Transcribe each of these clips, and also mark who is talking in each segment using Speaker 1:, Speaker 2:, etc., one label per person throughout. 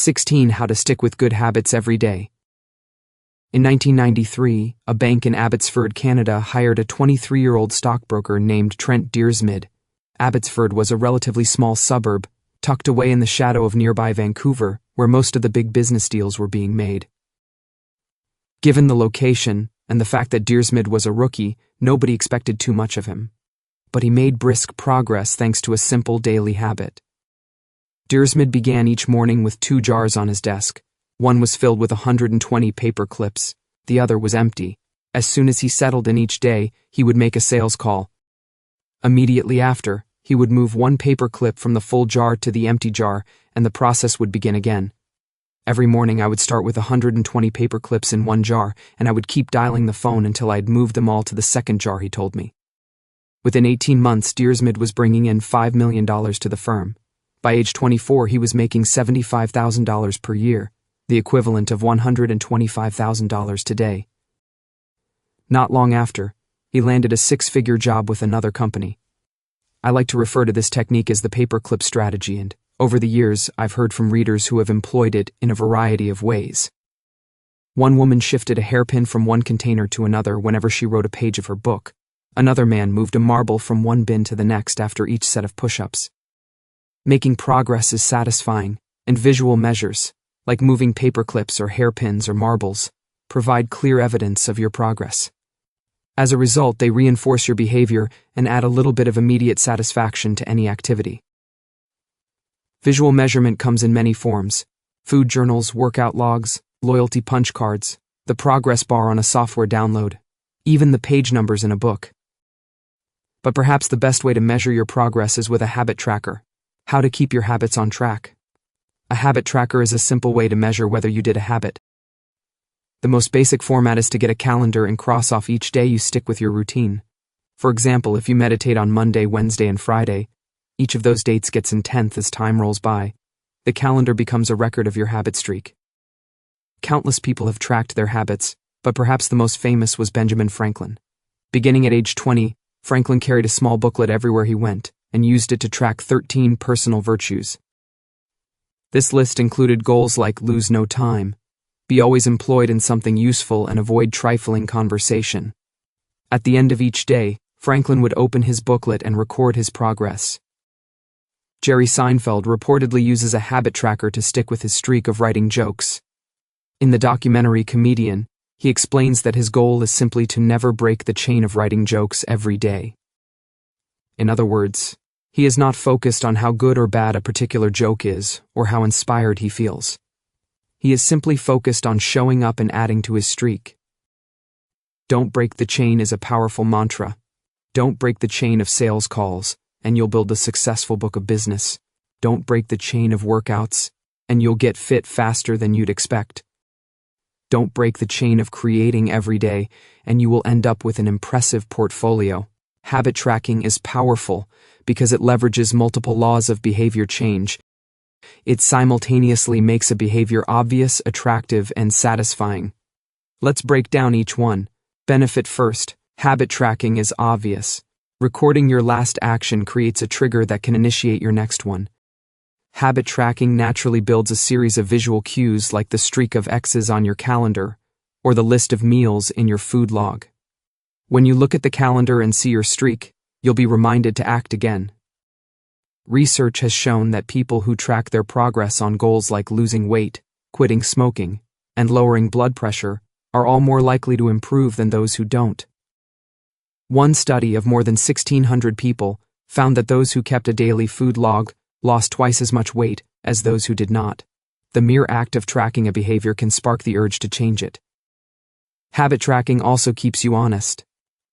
Speaker 1: 16. How to stick with good habits every day. In 1993, a bank in Abbotsford, Canada hired a 23-year-old stockbroker named Trent Deersmid. Abbotsford was a relatively small suburb, tucked away in the shadow of nearby Vancouver, where most of the big business deals were being made. Given the location, and the fact that Deersmid was a rookie, nobody expected too much of him. But he made brisk progress thanks to a simple daily habit. Deersmid began each morning with 2 jars on his desk. One was filled with 120 paper clips, the other was empty. As soon as he settled in each day, he would make a sales call. Immediately after, he would move 1 paper clip from the full jar to the empty jar, and the process would begin again. Every morning I would start with 120 paper clips in 1 jar, and I would keep dialing the phone until I had moved them all to the second jar, he told me. Within 18 months, Deersmid was bringing in $5 million to the firm. By age 24, he was making $75,000 per year, the equivalent of $125,000 today. Not long after, he landed a 6-figure job with another company. I like to refer to this technique as the paperclip strategy, and over the years, I've heard from readers who have employed it in a variety of ways. One woman shifted a hairpin from one container to another whenever she wrote a page of her book. Another man moved a marble from one bin to the next after each set of push-ups. Making progress is satisfying, and visual measures, like moving paperclips or hairpins or marbles, provide clear evidence of your progress. As a result, they reinforce your behavior and add a little bit of immediate satisfaction to any activity. Visual measurement comes in many forms: food journals, workout logs, loyalty punch cards, the progress bar on a software download, even the page numbers in a book. But perhaps the best way to measure your progress is with a habit tracker. How to keep your habits on track. A habit tracker is a simple way to measure whether you did a habit. The most basic format is to get a calendar and cross off each day you stick with your routine. For example, if you meditate on Monday, Wednesday, and Friday, each of those dates gets in 10th as time rolls by. The calendar becomes a record of your habit streak. Countless people have tracked their habits, but perhaps the most famous was Benjamin Franklin. Beginning at age 20, Franklin carried a small booklet everywhere he went and used it to track 13 personal virtues. This list included goals like lose no time, be always employed in something useful, and avoid trifling conversation. At the end of each day, Franklin would open his booklet and record his progress. Jerry Seinfeld reportedly uses a habit tracker to stick with his streak of writing jokes. In the documentary Comedian, he explains that his goal is simply to never break the chain of writing jokes every day. In other words, he is not focused on how good or bad a particular joke is or how inspired he feels. He is simply focused on showing up and adding to his streak. Don't break the chain is a powerful mantra. Don't break the chain of sales calls, and you'll build a successful book of business. Don't break the chain of workouts, and you'll get fit faster than you'd expect. Don't break the chain of creating every day, and you will end up with an impressive portfolio. Habit tracking is powerful because it leverages multiple laws of behavior change. It simultaneously makes a behavior obvious, attractive, and satisfying. Let's break down each one. Benefit first. Habit tracking is obvious. Recording your last action creates a trigger that can initiate your next one. Habit tracking naturally builds a series of visual cues like the streak of X's on your calendar or the list of meals in your food log. When you look at the calendar and see your streak, you'll be reminded to act again. Research has shown that people who track their progress on goals like losing weight, quitting smoking, and lowering blood pressure are all more likely to improve than those who don't. One study of more than 1,600 people found that those who kept a daily food log lost twice as much weight as those who did not. The mere act of tracking a behavior can spark the urge to change it. Habit tracking also keeps you honest.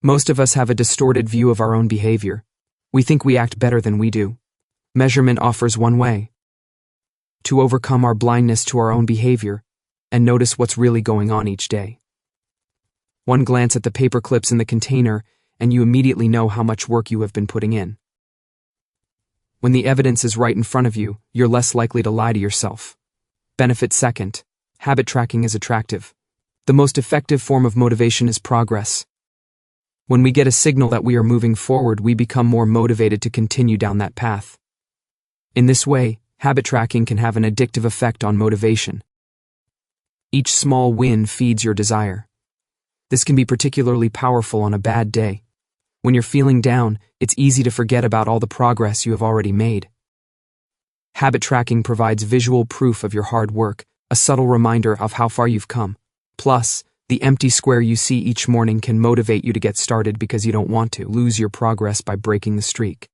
Speaker 1: Most of us have a distorted view of our own behavior. We think we act better than we do. Measurement offers one way to overcome our blindness to our own behavior and notice what's really going on each day. One glance at the paper clips in the container, and you immediately know how much work you have been putting in. When the evidence is right in front of you, you're less likely to lie to yourself. Benefit second. Habit tracking is attractive. The most effective form of motivation is progress. When we get a signal that we are moving forward, we become more motivated to continue down that path. In this way, Habit tracking can have an addictive effect on motivation. Each small win feeds your desire. This can be particularly powerful on a bad day. When you're feeling down, it's easy to forget about all the progress you have already made. Habit tracking provides visual proof of your hard work, a subtle reminder of how far you've come. Plus, the empty square you see each morning can motivate you to get started because you don't want to lose your progress by breaking the streak.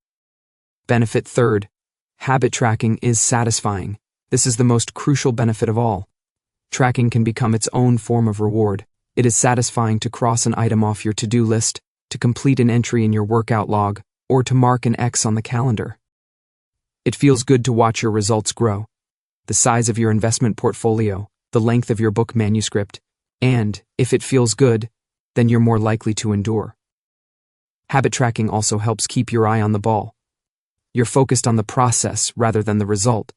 Speaker 1: Benefit third, habit tracking is satisfying. This is the most crucial benefit of all. Tracking can become its own form of reward. It is satisfying to cross an item off your to-do list, to complete an entry in your workout log, or to mark an X on the calendar. It feels good to watch your results grow. The size of your investment portfolio, the length of your book manuscript, and, if it feels good, then you're more likely to endure. Habit tracking also helps keep your eye on the ball. You're focused on the process rather than the result.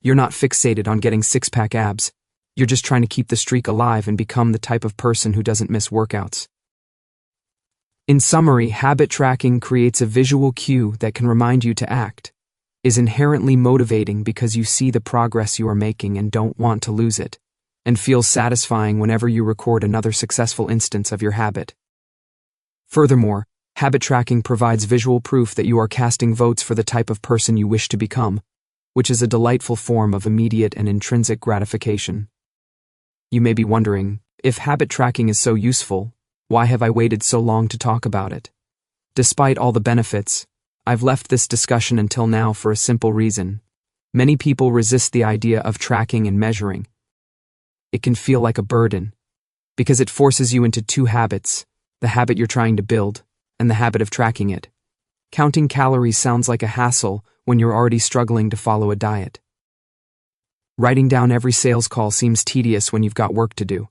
Speaker 1: You're not fixated on getting six-pack abs. You're just trying to keep the streak alive and become the type of person who doesn't miss workouts. In summary, habit tracking creates a visual cue that can remind you to act, is inherently motivating because you see the progress you are making and don't want to lose it, and feels satisfying whenever you record another successful instance of your habit. Furthermore, habit tracking provides visual proof that you are casting votes for the type of person you wish to become, which is a delightful form of immediate and intrinsic gratification. You may be wondering, if habit tracking is so useful, why have I waited so long to talk about it? Despite all the benefits, I've left this discussion until now for a simple reason. Many people resist the idea of tracking and measuring. It can feel like a burden, because it forces you into two habits, the habit you're trying to build, and the habit of tracking it. Counting calories sounds like a hassle when you're already struggling to follow a diet. Writing down every sales call seems tedious when you've got work to do.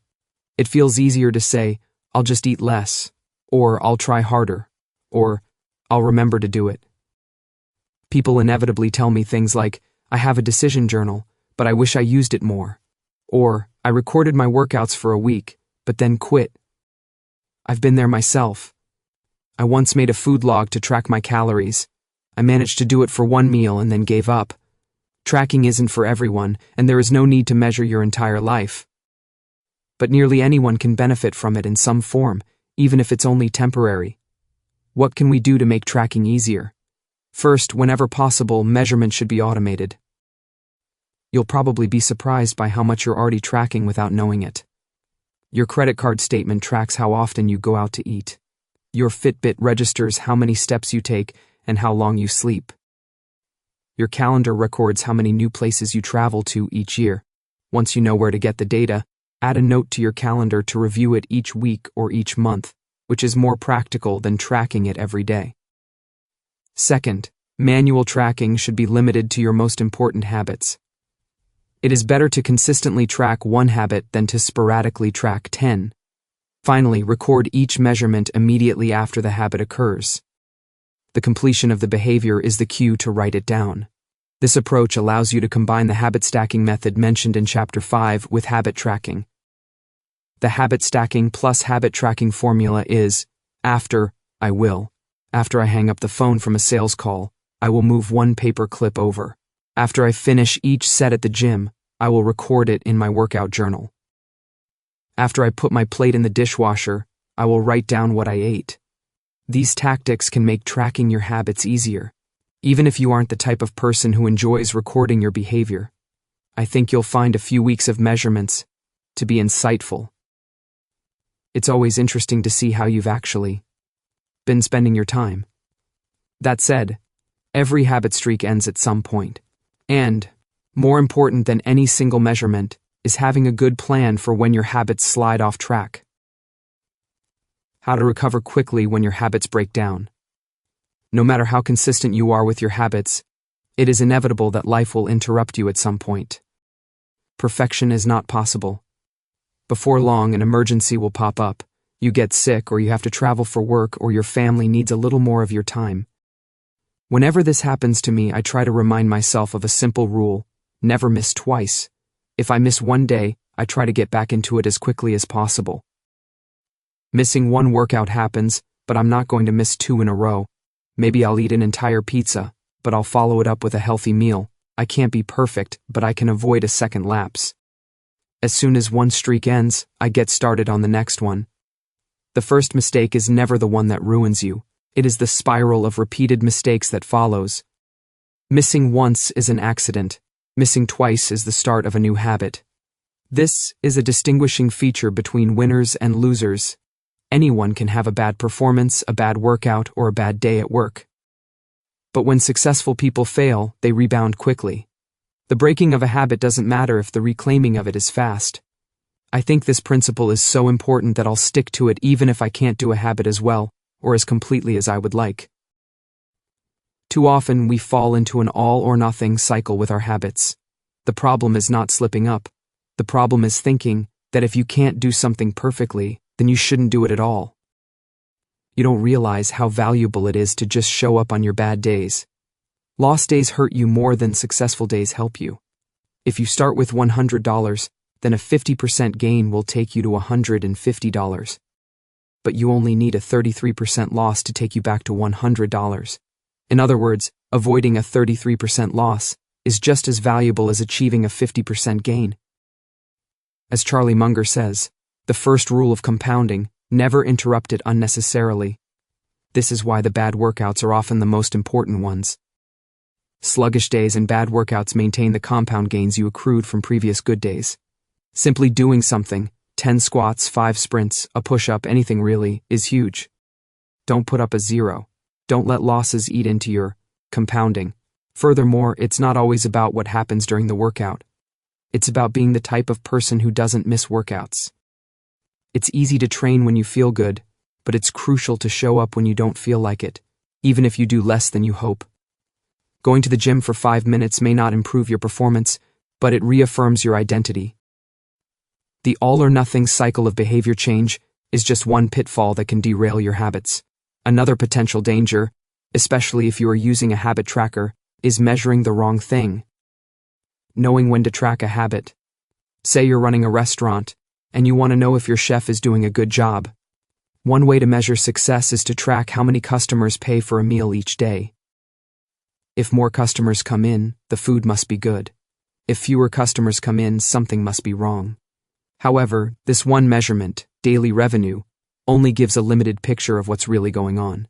Speaker 1: It feels easier to say, I'll just eat less, or I'll try harder, or I'll remember to do it. People inevitably tell me things like, I have a decision journal, but I wish I used it more. Or, I recorded my workouts for a week, but then quit. I've been there myself. I once made a food log to track my calories. I managed to do it for one meal and then gave up. Tracking isn't for everyone, and there is no need to measure your entire life. But nearly anyone can benefit from it in some form, even if it's only temporary. What can we do to make tracking easier? First, whenever possible, measurement should be automated. You'll probably be surprised by how much you're already tracking without knowing it. Your credit card statement tracks how often you go out to eat. Your Fitbit registers how many steps you take and how long you sleep. Your calendar records how many new places you travel to each year. Once you know where to get the data, add a note to your calendar to review it each week or each month, which is more practical than tracking it every day. Second, manual tracking should be limited to your most important habits. It is better to consistently track one habit than to sporadically track 10. Finally, record each measurement immediately after the habit occurs. The completion of the behavior is the cue to write it down. This approach allows you to combine the habit stacking method mentioned in Chapter 5 with habit tracking. The habit stacking plus habit tracking formula is, after I hang up the phone from a sales call, I will move one paper clip over. After I finish each set at the gym, I will record it in my workout journal. After I put my plate in the dishwasher, I will write down what I ate. These tactics can make tracking your habits easier, even if you aren't the type of person who enjoys recording your behavior. I think you'll find a few weeks of measurements to be insightful. It's always interesting to see how you've actually been spending your time. That said, every habit streak ends at some point. And, more important than any single measurement, is having a good plan for when your habits slide off track. How to recover quickly when your habits break down. No matter how consistent you are with your habits, it is inevitable that life will interrupt you at some point. Perfection is not possible. Before long, an emergency will pop up. You get sick, or you have to travel for work, or your family needs a little more of your time. Whenever this happens to me, I try to remind myself of a simple rule: never miss twice. If I miss one day, I try to get back into it as quickly as possible. Missing one workout happens, but I'm not going to miss two in a row. Maybe I'll eat an entire pizza, but I'll follow it up with a healthy meal. I can't be perfect, but I can avoid a second lapse. As soon as one streak ends, I get started on the next one. The first mistake is never the one that ruins you. It is the spiral of repeated mistakes that follows. Missing once is an accident. Missing twice is the start of a new habit. This is a distinguishing feature between winners and losers. Anyone can have a bad performance, a bad workout, or a bad day at work. But when successful people fail, they rebound quickly. The breaking of a habit doesn't matter if the reclaiming of it is fast. I think this principle is so important that I'll stick to it even if I can't do a habit as well or as completely as I would like. Too often we fall into an all-or-nothing cycle with our habits. The problem is not slipping up. The problem is thinking that if you can't do something perfectly, then you shouldn't do it at all. You don't realize how valuable it is to just show up on your bad days. Lost days hurt you more than successful days help you. If you start with $100, then a 50% gain will take you to $150. But you only need a 33% loss to take you back to $100. In other words, avoiding a 33% loss is just as valuable as achieving a 50% gain. As Charlie Munger says, the first rule of compounding: never interrupt it unnecessarily. This is why the bad workouts are often the most important ones. Sluggish days and bad workouts maintain the compound gains you accrued from previous good days. Simply doing something, 10 squats, 5 sprints, a push-up, anything really, is huge. Don't put up a zero. Don't let losses eat into your compounding. Furthermore, it's not always about what happens during the workout. It's about being the type of person who doesn't miss workouts. It's easy to train when you feel good, but it's crucial to show up when you don't feel like it, even if you do less than you hope. Going to the gym for 5 minutes may not improve your performance, but it reaffirms your identity. The all-or-nothing cycle of behavior change is just one pitfall that can derail your habits. Another potential danger, especially if you are using a habit tracker, is measuring the wrong thing. Knowing when to track a habit. Say you're running a restaurant, and you want to know if your chef is doing a good job. One way to measure success is to track how many customers pay for a meal each day. If more customers come in, the food must be good. If fewer customers come in, something must be wrong. However, this one measurement, daily revenue, only gives a limited picture of what's really going on.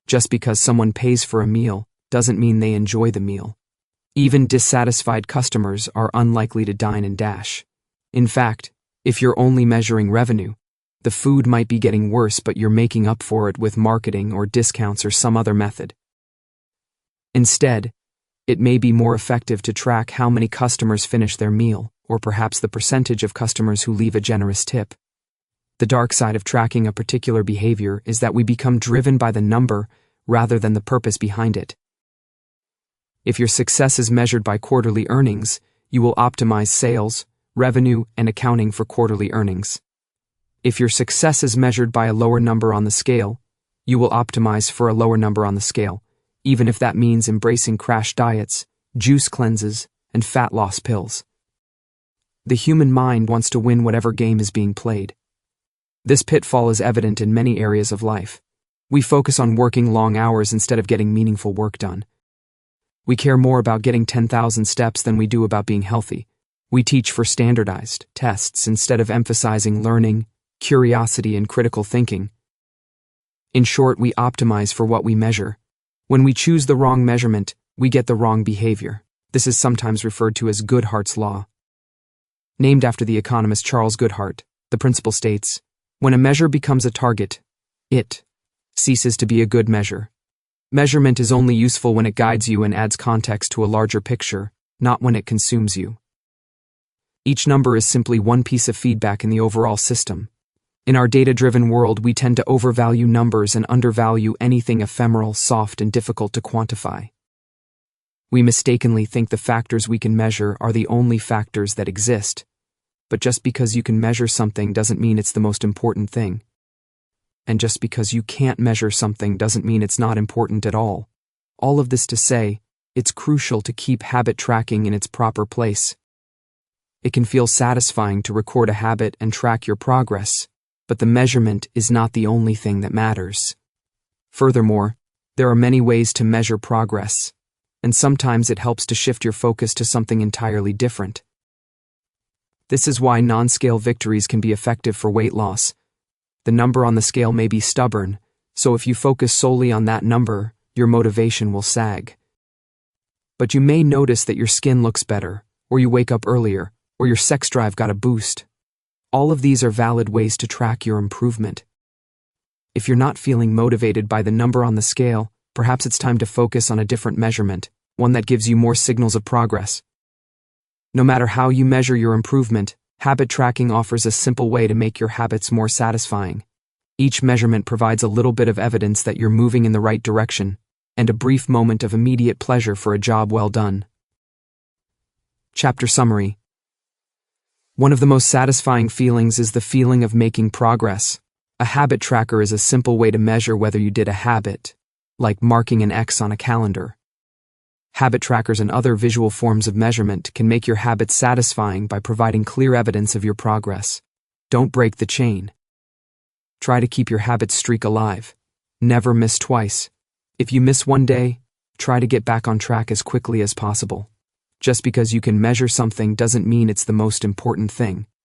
Speaker 1: Just because someone pays for a meal doesn't mean they enjoy the meal. Even dissatisfied customers are unlikely to dine and dash. In fact, if you're only measuring revenue, the food might be getting worse, but you're making up for it with marketing or discounts or some other method. Instead, it may be more effective to track how many customers finish their meal, or perhaps the percentage of customers who leave a generous tip. The dark side of tracking a particular behavior is that we become driven by the number rather than the purpose behind it. If your success is measured by quarterly earnings, you will optimize sales, revenue, and accounting for quarterly earnings. If your success is measured by a lower number on the scale, you will optimize for a lower number on the scale, even if that means embracing crash diets, juice cleanses, and fat loss pills. The human mind wants to win whatever game is being played. This pitfall is evident in many areas of life. We focus on working long hours instead of getting meaningful work done. We care more about getting 10,000 steps than we do about being healthy. We teach for standardized tests instead of emphasizing learning, curiosity, and critical thinking. In short, we optimize for what we measure. When we choose the wrong measurement, we get the wrong behavior. This is sometimes referred to as Goodhart's law. Named after the economist Charles Goodhart, the principle states, when a measure becomes a target, it ceases to be a good measure. Measurement is only useful when it guides you and adds context to a larger picture, not when it consumes you. Each number is simply one piece of feedback in the overall system. In our data-driven world, we tend to overvalue numbers and undervalue anything ephemeral, soft, and difficult to quantify. We mistakenly think the factors we can measure are the only factors that exist. But just because you can measure something doesn't mean it's the most important thing. And just because you can't measure something doesn't mean it's not important at all. All of this to say, it's crucial to keep habit tracking in its proper place. It can feel satisfying to record a habit and track your progress, but the measurement is not the only thing that matters. Furthermore, there are many ways to measure progress. and sometimes it helps to shift your focus to something entirely different. This is why non-scale victories can be effective for weight loss. The number on the scale may be stubborn, so if you focus solely on that number, your motivation will sag. But you may notice that your skin looks better, or you wake up earlier, or your sex drive got a boost. All of these are valid ways to track your improvement. If you're not feeling motivated by the number on the scale, perhaps it's time to focus on a different measurement, one that gives you more signals of progress. No matter how you measure your improvement, habit tracking offers a simple way to make your habits more satisfying. Each measurement provides a little bit of evidence that you're moving in the right direction, and a brief moment of immediate pleasure for a job well done. Chapter Summary. One of the most satisfying feelings is the feeling of making progress. A habit tracker is a simple way to measure whether you did a habit, like marking an X on a calendar. Habit trackers and other visual forms of measurement can make your habits satisfying by providing clear evidence of your progress. Don't break the chain. Try to keep your habit streak alive. Never miss twice. If you miss one day, try to get back on track as quickly as possible. Just because you can measure something doesn't mean it's the most important thing.